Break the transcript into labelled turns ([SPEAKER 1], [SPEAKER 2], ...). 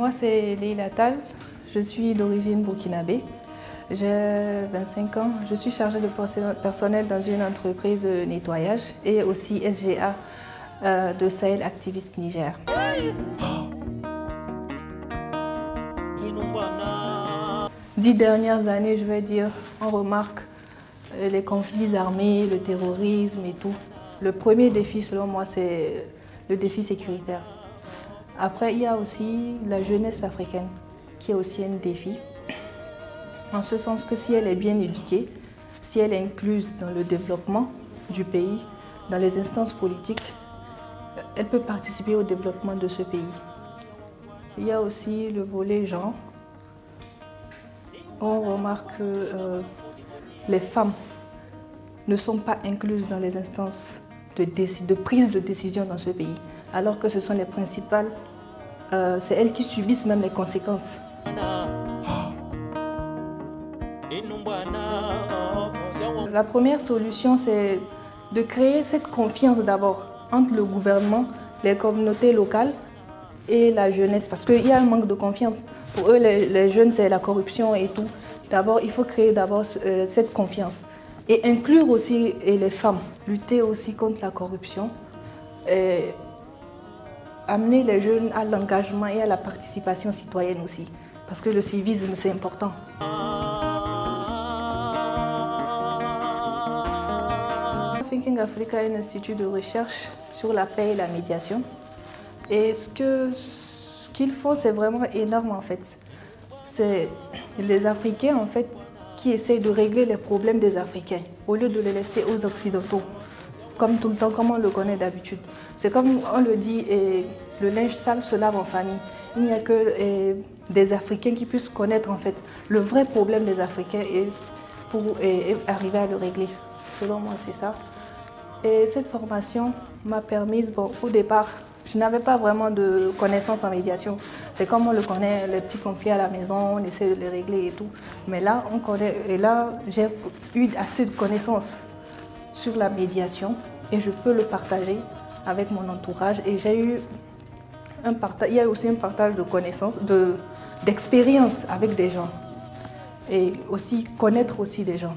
[SPEAKER 1] Moi, c'est Leila Tal. Je suis d'origine burkinabé. J'ai 25 ans. Je suis chargée de personnel dans une entreprise de nettoyage et aussi SGA de Sahel Activist Niger. 10 dernières années, je vais dire, on remarque les conflits armés, le terrorisme et tout. Le premier défi, selon moi, c'est le défi sécuritaire. Après, il y a aussi la jeunesse africaine, qui est aussi un défi. En ce sens que si elle est bien éduquée, si elle est incluse dans le développement du pays, dans les instances politiques, elle peut participer au développement de ce pays. Il y a aussi le volet genre. On remarque que les femmes ne sont pas incluses dans les instances de prise de décision dans ce pays, alors que ce sont les principales, c'est elles qui subissent même les conséquences. La première solution, c'est de créer cette confiance d'abord entre le gouvernement, les communautés locales et la jeunesse, parce qu'il y a un manque de confiance. Pour eux, les jeunes, c'est la corruption et tout. D'abord, il faut créer cette confiance et inclure aussi les femmes, lutter aussi contre la corruption, et amener les jeunes à l'engagement et à la participation citoyenne aussi, parce que le civisme, c'est important. Thinking Africa est un institut de recherche sur la paix et la médiation. Et ce qu'ils font, c'est vraiment énorme en fait. C'est les Africains en fait qui essayent de régler les problèmes des Africains au lieu de les laisser aux Occidentaux, comme tout le temps, comme on le connaît d'habitude. C'est comme on le dit, le linge sale se lave en famille. Il n'y a que des Africains qui puissent connaître en fait le vrai problème des Africains pour arriver à le régler. Selon moi, c'est ça. Et cette formation m'a permis, au départ, je n'avais pas vraiment de connaissances en médiation. C'est comme on le connaît, les petits conflits à la maison, on essaie de les régler et tout. Mais là, j'ai eu assez de connaissances sur la médiation et je peux le partager avec mon entourage. Et il y a aussi un partage de connaissances, d'expériences avec des gens et aussi connaître aussi des gens.